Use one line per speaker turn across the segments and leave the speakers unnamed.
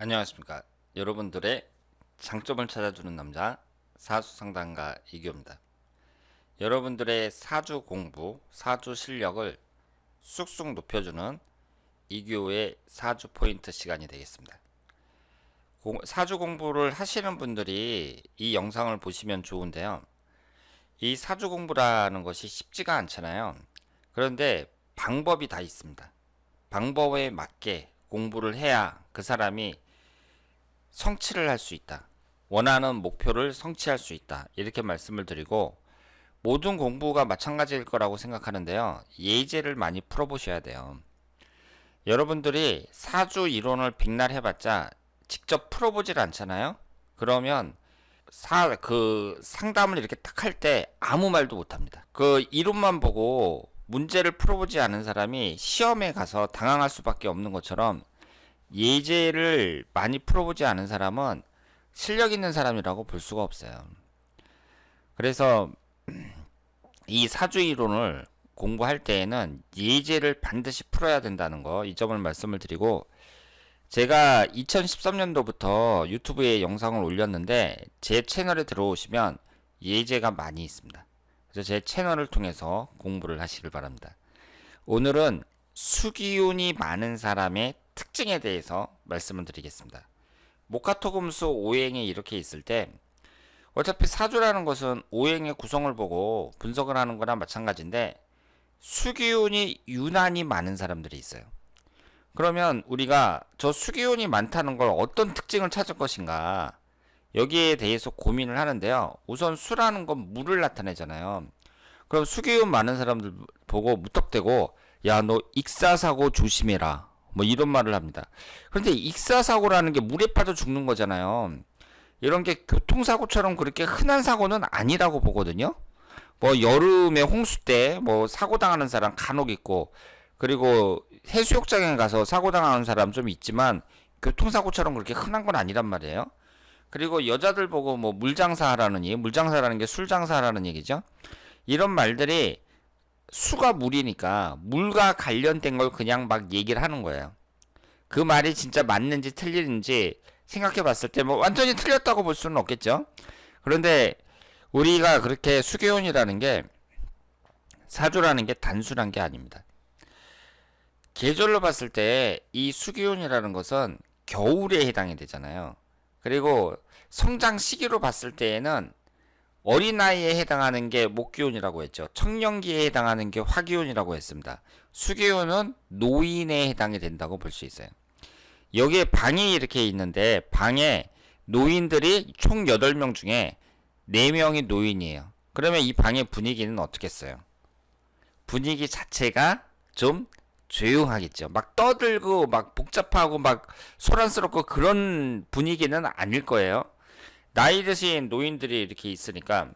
안녕하십니까. 여러분들의 장점을 찾아주는 남자 사주상담가 이규호입니다. 여러분들의 사주 공부, 사주 실력을 쑥쑥 높여주는 이규호의 사주 포인트 시간이 되겠습니다. 사주 공부를 하시는 분들이 이 영상을 보시면 좋은데요. 이 사주 공부라는 것이 쉽지가 않잖아요. 그런데 방법이 다 있습니다. 방법에 맞게 공부를 해야 그 사람이 성취를 할 수 있다. 원하는 목표를 성취할 수 있다. 이렇게 말씀을 드리고, 모든 공부가 마찬가지일 거라고 생각하는데요. 예제를 많이 풀어보셔야 돼요. 여러분들이 사주 이론을 백날 해봤자 직접 풀어보질 않잖아요. 그러면 상담을 이렇게 딱 할 때 아무 말도 못합니다. 그 이론만 보고 문제를 풀어보지 않은 사람이 시험에 가서 당황할 수밖에 없는 것처럼, 예제를 많이 풀어보지 않은 사람은 실력 있는 사람이라고 볼 수가 없어요. 그래서 이 사주 이론을 공부할 때에는 예제를 반드시 풀어야 된다는 거, 이 점을 말씀을 드리고, 제가 2013년도부터 유튜브에 영상을 올렸는데 제 채널에 들어오시면 예제가 많이 있습니다. 그래서 제 채널을 통해서 공부를 하시길 바랍니다. 오늘은 수기운이 많은 사람의 특징에 대해서 말씀을 드리겠습니다. 목화토금수 오행이 이렇게 있을 때, 어차피 사주라는 것은 오행의 구성을 보고 분석을 하는 거나 마찬가지인데, 수기운이 유난히 많은 사람들이 있어요. 그러면 우리가 저 수기운이 많다는 걸 어떤 특징을 찾을 것인가, 여기에 대해서 고민을 하는데요. 우선 수라는 건 물을 나타내잖아요. 그럼 수기운 많은 사람들 보고 무턱대고, 야, 너 익사사고 조심해라, 뭐 이런 말을 합니다. 그런데 익사사고라는 게 물에 빠져 죽는 거잖아요. 이런 게 교통사고처럼 그렇게 흔한 사고는 아니라고 보거든요. 뭐 여름에 홍수 때 뭐 사고 당하는 사람 간혹 있고, 그리고 해수욕장에 가서 사고 당하는 사람 좀 있지만 교통사고처럼 그렇게 흔한 건 아니란 말이에요. 그리고 여자들 보고 뭐 물장사하라는 얘기, 물장사라는 게 술장사하라는 얘기죠. 이런 말들이 수가 물이니까 물과 관련된 걸 그냥 막 얘기를 하는 거예요. 그 말이 진짜 맞는지 틀리는지 생각해 봤을 때 뭐 완전히 틀렸다고 볼 수는 없겠죠. 그런데 우리가 그렇게 수기운이라는 게, 사주라는 게 단순한 게 아닙니다. 계절로 봤을 때 이 수기운이라는 것은 겨울에 해당이 되잖아요. 그리고 성장 시기로 봤을 때에는 어린아이에 해당하는 게 목기운이라고 했죠. 청년기에 해당하는 게 화기운이라고 했습니다. 수기운은 노인에 해당이 된다고 볼 수 있어요. 여기에 방이 이렇게 있는데, 방에 노인들이 총 8명 중에 4명이 노인이에요. 그러면 이 방의 분위기는 어떻겠어요? 분위기 자체가 좀 조용하겠죠. 막 떠들고 막 복잡하고 막 소란스럽고 그런 분위기는 아닐 거예요. 나이 드신 노인들이 이렇게 있으니까,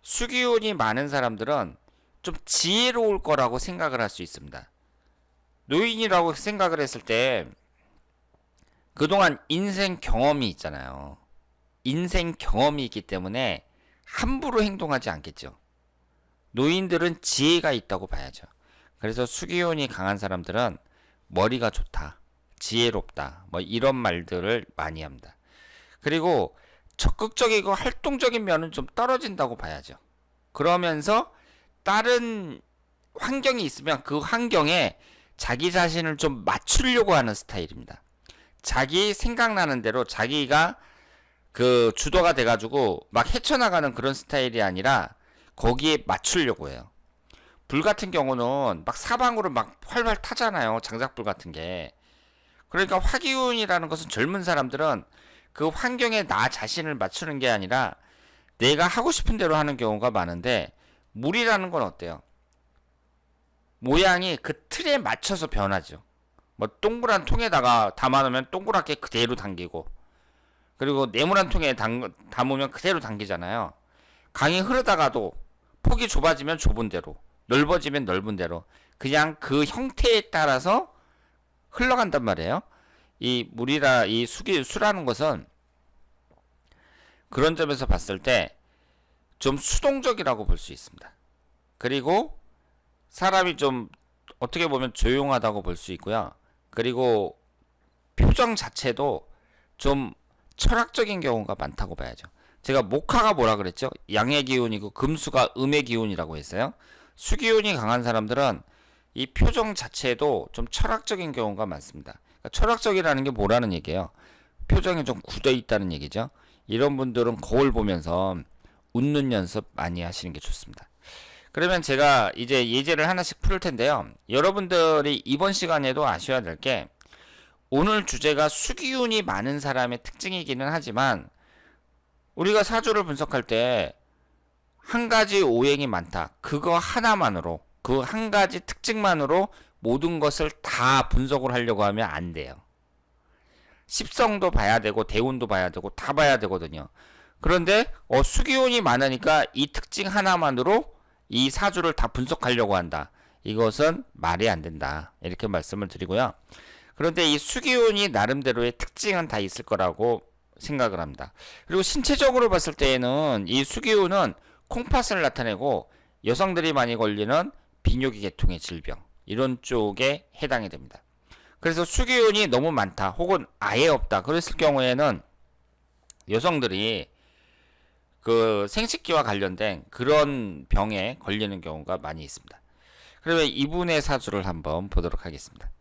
수기운이 많은 사람들은 좀 지혜로울 거라고 생각을 할 수 있습니다. 노인이라고 생각을 했을 때 그동안 인생 경험이 있잖아요. 인생 경험이 있기 때문에 함부로 행동하지 않겠죠. 노인들은 지혜가 있다고 봐야죠. 그래서 수기운이 강한 사람들은 머리가 좋다, 지혜롭다, 뭐 이런 말들을 많이 합니다. 그리고 적극적이고 활동적인 면은 좀 떨어진다고 봐야죠. 그러면서 다른 환경이 있으면 그 환경에 자기 자신을 좀 맞추려고 하는 스타일입니다. 자기 생각나는 대로 자기가 그 주도가 돼가지고 막 헤쳐나가는 그런 스타일이 아니라 거기에 맞추려고 해요. 불 같은 경우는 막 사방으로 막 활활 타잖아요. 장작불 같은 게. 그러니까 화기운이라는 것은 젊은 사람들은 그 환경에 나 자신을 맞추는 게 아니라 내가 하고 싶은 대로 하는 경우가 많은데, 물이라는 건 어때요? 모양이 그 틀에 맞춰서 변하죠. 뭐 동그란 통에다가 담아놓으면 동그랗게 그대로 당기고, 그리고 네모난 통에 담으면 그대로 당기잖아요. 강이 흐르다가도 폭이 좁아지면 좁은 대로, 넓어지면 넓은 대로 그냥 그 형태에 따라서 흘러간단 말이에요. 이 수라는 것은 그런 점에서 봤을 때 좀 수동적이라고 볼 수 있습니다. 그리고 사람이 좀 어떻게 보면 조용하다고 볼 수 있고요. 그리고 표정 자체도 좀 철학적인 경우가 많다고 봐야죠. 제가 목화가 뭐라 그랬죠? 양의 기운이고 금수가 음의 기운이라고 했어요. 수기운이 강한 사람들은 이 표정 자체도 좀 철학적인 경우가 많습니다. 그러니까 철학적이라는 게 뭐라는 얘기예요? 표정이 좀 굳어 있다는 얘기죠. 이런 분들은 거울 보면서 웃는 연습 많이 하시는 게 좋습니다. 그러면 제가 이제 예제를 하나씩 풀 텐데요. 여러분들이 이번 시간에도 아셔야 될 게, 오늘 주제가 수기운이 많은 사람의 특징이기는 하지만 우리가 사주를 분석할 때 한 가지 오행이 많다, 그거 하나만으로, 그 한 가지 특징만으로 모든 것을 다 분석을 하려고 하면 안 돼요. 십성도 봐야 되고 대운도 봐야 되고 다 봐야 되거든요. 그런데 수기운이 많으니까 이 특징 하나만으로 이 사주를 다 분석하려고 한다, 이것은 말이 안 된다, 이렇게 말씀을 드리고요. 그런데 이 수기운이 나름대로의 특징은 다 있을 거라고 생각을 합니다. 그리고 신체적으로 봤을 때에는 이 수기운은 콩팥을 나타내고 여성들이 많이 걸리는 비뇨기 계통의 질병, 이런 쪽에 해당이 됩니다. 그래서 수기운이 너무 많다 혹은 아예 없다 그랬을 경우에는 여성들이 그 생식기와 관련된 그런 병에 걸리는 경우가 많이 있습니다. 그러면 이분의 사주를 한번 보도록 하겠습니다.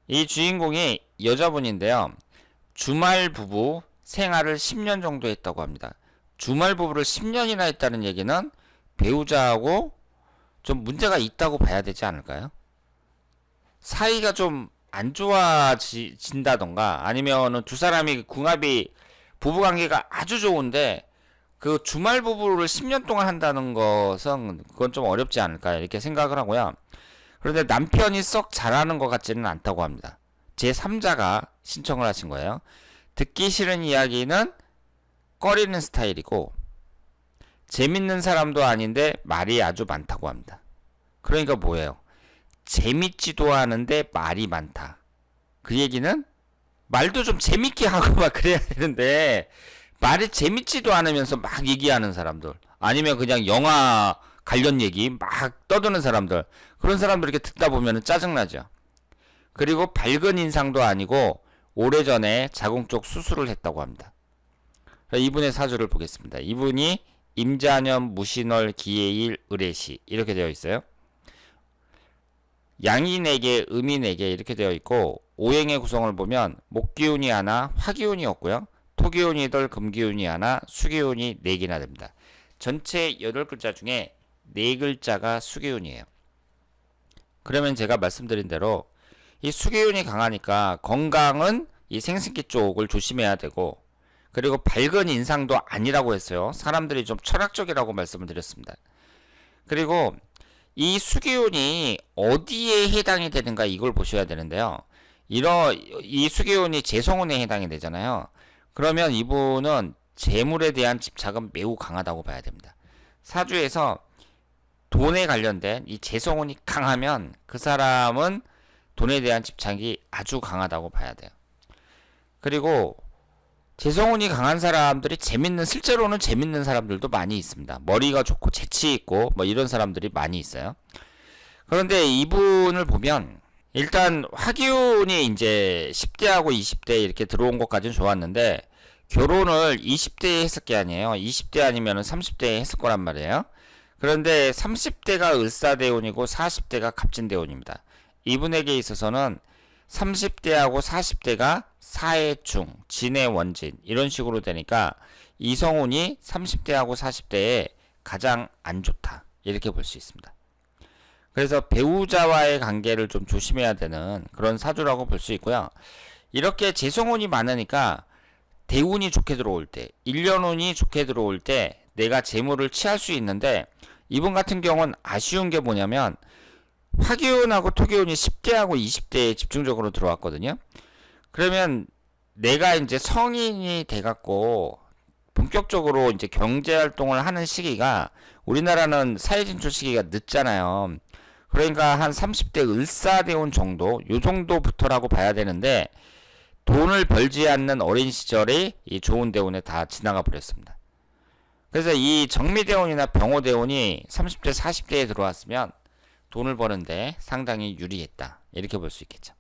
이 주인공이 여자분인데요. 주말 부부 생활을 10년 정도 했다고 합니다. 주말 부부를 10년이나 했다는 얘기는 배우자하고 좀 문제가 있다고 봐야 되지 않을까요? 사이가 좀 안 좋아진다던가 아니면은 두 사람이 궁합이, 부부관계가 아주 좋은데 그 주말 부부를 10년 동안 한다는 것은 그건 좀 어렵지 않을까, 이렇게 생각을 하고요. 그런데 남편이 썩 잘하는 것 같지는 않다고 합니다. 제3자가 신청을 하신 거예요. 듣기 싫은 이야기는 꺼리는 스타일이고 재밌는 사람도 아닌데 말이 아주 많다고 합니다. 그러니까 뭐예요? 재밌지도 않은데 말이 많다. 그 얘기는 말도 좀 재밌게 하고 막 그래야 되는데 말이 재밌지도 않으면서 막 얘기하는 사람들, 아니면 그냥 영화 관련 얘기 막 떠드는 사람들, 그런 사람들 이렇게 듣다 보면 짜증나죠. 그리고 밝은 인상도 아니고 오래전에 자궁 쪽 수술을 했다고 합니다. 이분의 사주를 보겠습니다. 이분이 임자년 무신월 기해일 을해시 이렇게 되어 있어요. 양이 4개 음이 4개 이렇게 되어 있고, 오행의 구성을 보면 목기운이 하나, 화기운이 없고요, 토기운이 8, 금기운이 하나, 수기운이 4개나 됩니다. 전체 8글자 중에 4글자가 수기운이에요. 그러면 제가 말씀드린 대로 이 수기운이 강하니까 건강은 이 생식기 쪽을 조심해야 되고, 그리고 밝은 인상도 아니라고 했어요. 사람들이 좀 철학적이라고 말씀을 드렸습니다. 그리고 이 수기운이 어디에 해당이 되는가, 이걸 보셔야 되는데요. 이 수기운이 재성운에 해당이 되잖아요. 그러면 이분은 재물에 대한 집착은 매우 강하다고 봐야 됩니다. 사주에서 돈에 관련된 이 재성운이 강하면 그 사람은 돈에 대한 집착이 아주 강하다고 봐야 돼요. 그리고 재성운이 강한 사람들이 실제로는 재밌는 사람들도 많이 있습니다. 머리가 좋고 재치 있고 뭐 이런 사람들이 많이 있어요. 그런데 이분을 보면 일단 화기운이 이제 10대하고 20대 이렇게 들어온 것까지는 좋았는데, 결혼을 20대에 했을 게 아니에요. 20대 아니면 30대에 했을 거란 말이에요. 그런데 30대가 을사대운이고 40대가 갑진대운입니다. 이분에게 있어서는 30대하고 40대가 사해충, 진해 원진 이런 식으로 되니까 이성운이 30대하고 40대에 가장 안 좋다, 이렇게 볼 수 있습니다. 그래서 배우자와의 관계를 좀 조심해야 되는 그런 사주라고 볼 수 있고요. 이렇게 재성운이 많으니까 대운이 좋게 들어올 때, 일년운이 좋게 들어올 때 내가 재물을 취할 수 있는데, 이분 같은 경우는 아쉬운 게 뭐냐면 화기운하고 토기운이 10대하고 20대에 집중적으로 들어왔거든요. 그러면 내가 이제 성인이 돼갖고 본격적으로 이제 경제활동을 하는 시기가, 우리나라는 사회진출 시기가 늦잖아요. 그러니까 한 30대 을사대운 정도, 요 정도부터라고 봐야 되는데, 돈을 벌지 않는 어린 시절이 이 좋은 대운에 다 지나가 버렸습니다. 그래서 이 정미대운이나 병호대운이 30대 40대에 들어왔으면 돈을 버는데 상당히 유리했다, 이렇게 볼 수 있겠죠.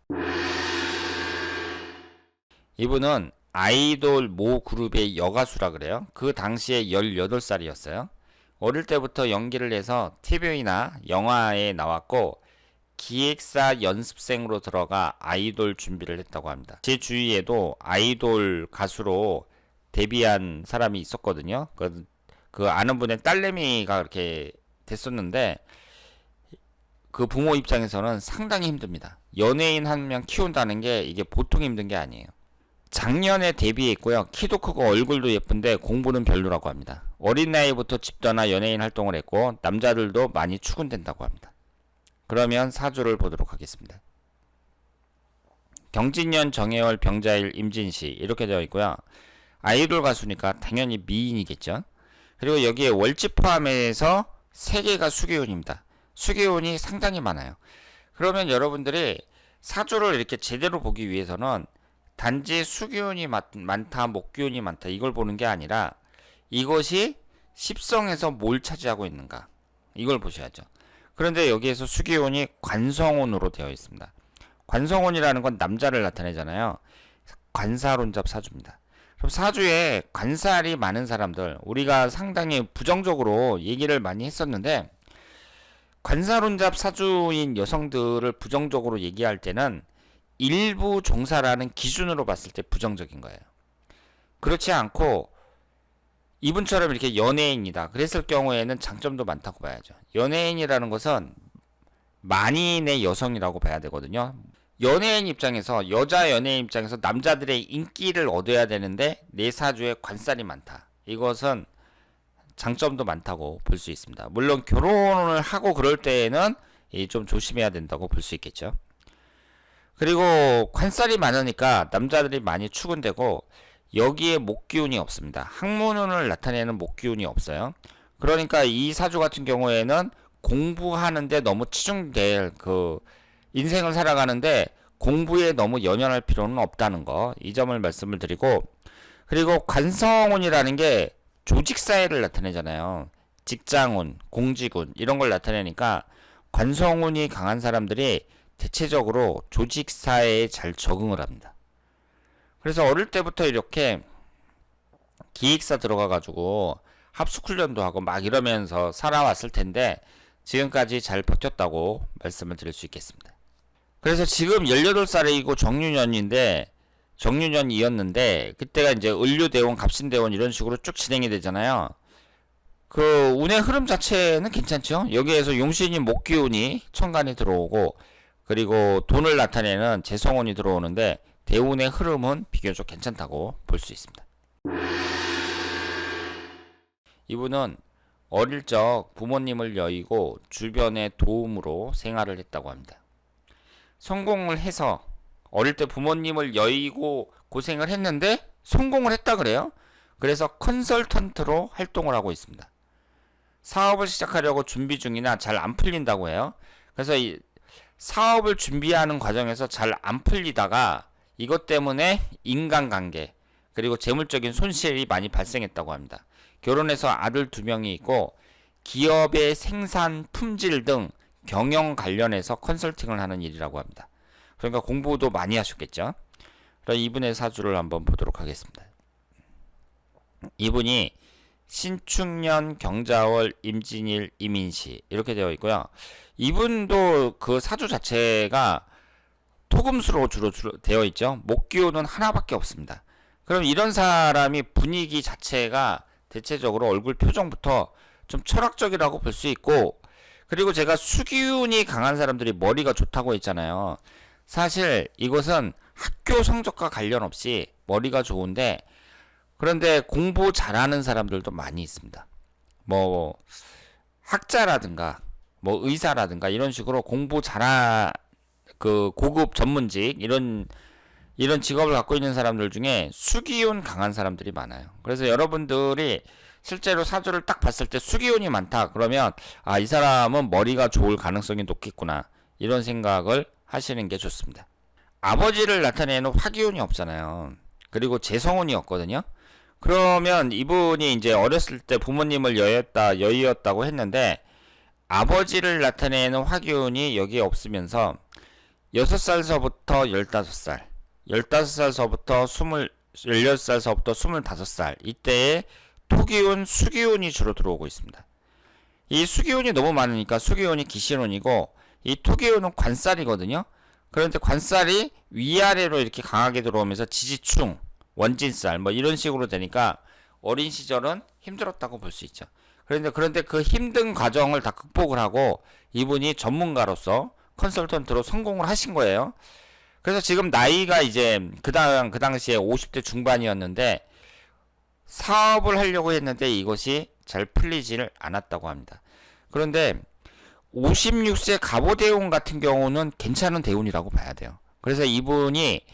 이분은 아이돌 모 그룹의 여가수라 그래요. 그 당시에 18살이었어요. 어릴 때부터 연기를 해서 TV나 영화에 나왔고 기획사 연습생으로 들어가 아이돌 준비를 했다고 합니다. 제 주위에도 아이돌 가수로 데뷔한 사람이 있었거든요. 그 아는 분의 딸내미가 그렇게 됐었는데 그 부모 입장에서는 상당히 힘듭니다. 연예인 한 명 키운다는 게 이게 보통 힘든 게 아니에요. 작년에 데뷔했고요. 키도 크고 얼굴도 예쁜데 공부는 별로라고 합니다. 어린 나이부터 집 떠나 연예인 활동을 했고 남자들도 많이 추근된다고 합니다. 그러면 사주를 보도록 하겠습니다. 경진년, 정해월, 병자일, 임진시 이렇게 되어 있고요. 아이돌 가수니까 당연히 미인이겠죠. 그리고 여기에 월지 포함해서 3개가 수기운입니다. 수기운이 상당히 많아요. 그러면 여러분들이 사주를 이렇게 제대로 보기 위해서는 단지 수기운이 많다, 목기운이 많다 이걸 보는 게 아니라 이것이 십성에서 뭘 차지하고 있는가 이걸 보셔야죠. 그런데 여기에서 수기운이 관성운으로 되어 있습니다. 관성운이라는 건 남자를 나타내잖아요. 관사론잡 사주입니다. 그럼 사주에 관살이 많은 사람들, 우리가 상당히 부정적으로 얘기를 많이 했었는데 관사론잡 사주인 여성들을 부정적으로 얘기할 때는 일부 종사라는 기준으로 봤을 때 부정적인 거예요. 그렇지 않고 이분처럼 이렇게 연예인이다 그랬을 경우에는 장점도 많다고 봐야죠. 연예인이라는 것은 만인의 여성이라고 봐야 되거든요. 연예인 입장에서, 여자 연예인 입장에서 남자들의 인기를 얻어야 되는데 내 사주에 관살이 많다. 이것은 장점도 많다고 볼 수 있습니다. 물론 결혼을 하고 그럴 때에는 좀 조심해야 된다고 볼 수 있겠죠. 그리고 관살이 많으니까 남자들이 많이 추근되고 여기에 목기운이 없습니다. 학문운을 나타내는 목기운이 없어요. 그러니까 이 사주 같은 경우에는 공부하는데 너무 치중될 인생을 살아가는데 공부에 너무 연연할 필요는 없다는 거, 이 점을 말씀을 드리고, 그리고 관성운이라는 게 조직사회를 나타내잖아요. 직장운, 공직운 이런 걸 나타내니까 관성운이 강한 사람들이 대체적으로 조직사회에 잘 적응을 합니다. 그래서 어릴 때부터 이렇게 기획사 들어가가지고 합숙훈련도 하고 막 이러면서 살아왔을 텐데 지금까지 잘 버텼다고 말씀을 드릴 수 있겠습니다. 그래서 지금 18살이고 정유년이었는데 그때가 이제 을류대원, 갑신대원 이런 식으로 쭉 진행이 되잖아요. 그 운의 흐름 자체는 괜찮죠. 여기에서 용신이 목기운이 천간이 들어오고 그리고 돈을 나타내는 재성운이 들어오는데 대운의 흐름은 비교적 괜찮다고 볼 수 있습니다. 이분은 어릴 적 부모님을 여의고 주변의 도움으로 생활을 했다고 합니다. 성공을 해서 어릴 때 부모님을 여의고 고생을 했는데 성공을 했다 그래요. 그래서 컨설턴트로 활동을 하고 있습니다. 사업을 시작하려고 준비 중이나 잘 안 풀린다고 해요. 그래서 이 사업을 준비하는 과정에서 잘 안 풀리다가 이것 때문에 인간관계 그리고 재물적인 손실이 많이 발생했다고 합니다. 결혼해서 아들 2명이 있고 기업의 생산 품질 등 경영 관련해서 컨설팅을 하는 일이라고 합니다. 그러니까 공부도 많이 하셨겠죠. 그럼 이분의 사주를 한번 보도록 하겠습니다. 이분이 신축년, 경자월, 임진일, 임인시 이렇게 되어 있고요. 이분도 그 사주 자체가 토금수로 주로 되어 있죠. 목기운은 하나밖에 없습니다. 그럼 이런 사람이 분위기 자체가 대체적으로 얼굴 표정부터 좀 철학적이라고 볼 수 있고, 그리고 제가 수기운이 강한 사람들이 머리가 좋다고 했잖아요. 사실 이것은 학교 성적과 관련 없이 머리가 좋은데, 그런데 공부 잘하는 사람들도 많이 있습니다. 뭐 학자라든가 뭐 의사라든가 이런 식으로 공부 잘한 그 고급 전문직 이런 직업을 갖고 있는 사람들 중에 수기운 강한 사람들이 많아요. 그래서 여러분들이 실제로 사주를 딱 봤을 때 수기운이 많다 그러면 이 사람은 머리가 좋을 가능성이 높겠구나 이런 생각을 하시는 게 좋습니다. 아버지를 나타내는 화기운이 없잖아요. 그리고 재성운이 없거든요. 그러면 이분이 이제 어렸을 때 부모님을 여의었다고 했는데 아버지를 나타내는 화기운이 여기에 없으면서 6살서부터 15살 15살서부터 16살서부터 25살 이때에 토기운, 수기운이 주로 들어오고 있습니다. 이 수기운이 너무 많으니까 수기운이 기신운이고 이 토기운은 관살이거든요. 그런데 관살이 위아래로 이렇게 강하게 들어오면서 지지충, 원진살 뭐 이런 식으로 되니까 어린 시절은 힘들었다고 볼 수 있죠. 그런데 그 힘든 과정을 다 극복을 하고 이분이 전문가로서 컨설턴트로 성공을 하신 거예요. 그래서 지금 나이가 이제 그 당시에 50대 중반이었는데 사업을 하려고 했는데 이것이 잘 풀리지를 않았다고 합니다. 그런데 56세 갑오대운 같은 경우는 괜찮은 대운이라고 봐야 돼요. 그래서 이분이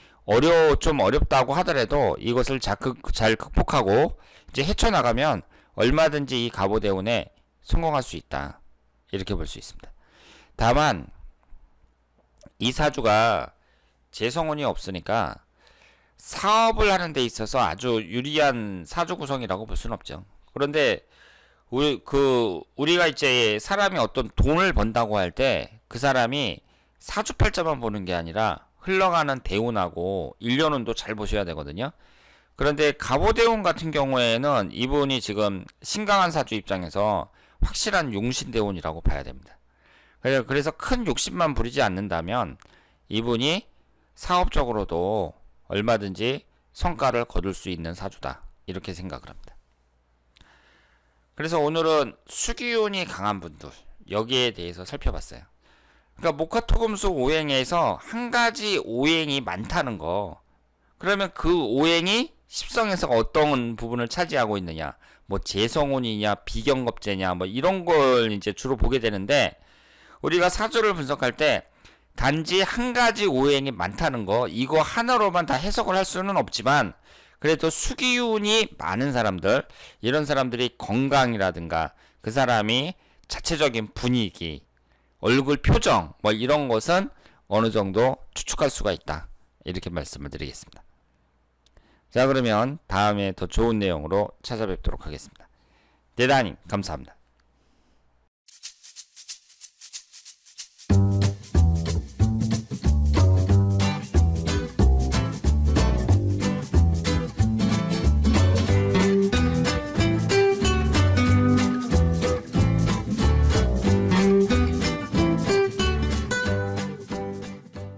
좀 어렵다고 하더라도 이것을 잘 극복하고 이제 헤쳐나가면 얼마든지 이 갑오대운에 성공할 수 있다. 이렇게 볼 수 있습니다. 다만 이 사주가 재성운이 없으니까 사업을 하는 데 있어서 아주 유리한 사주 구성이라고 볼 수는 없죠. 그런데 우리가 이제 사람이 어떤 돈을 번다고 할 때 그 사람이 사주팔자만 보는 게 아니라 흘러가는 대운하고 일년운도 잘 보셔야 되거든요. 그런데 갑오대운 같은 경우에는 이분이 지금 신강한 사주 입장에서 확실한 용신대운이라고 봐야 됩니다. 그래서 큰 욕심만 부리지 않는다면 이분이 사업적으로도 얼마든지 성과를 거둘 수 있는 사주다. 이렇게 생각을 합니다. 그래서 오늘은 수기운이 강한 분들 여기에 대해서 살펴봤어요. 그러니까 목화토금수 오행에서 한 가지 오행이 많다는 거. 그러면 그 오행이 십성에서 어떤 부분을 차지하고 있느냐, 뭐 재성운이냐, 비경겁제냐, 뭐 이런 걸 이제 주로 보게 되는데 우리가 사주를 분석할 때 단지 한 가지 오행이 많다는 거 이거 하나로만 다 해석을 할 수는 없지만 그래도 수기운이 많은 사람들 이런 사람들이 건강이라든가 그 사람이 자체적인 분위기 얼굴 표정 뭐 이런 것은 어느 정도 추측할 수가 있다 이렇게 말씀을 드리겠습니다. 자 그러면 다음에 더 좋은 내용으로 찾아뵙도록 하겠습니다. 대단히 감사합니다.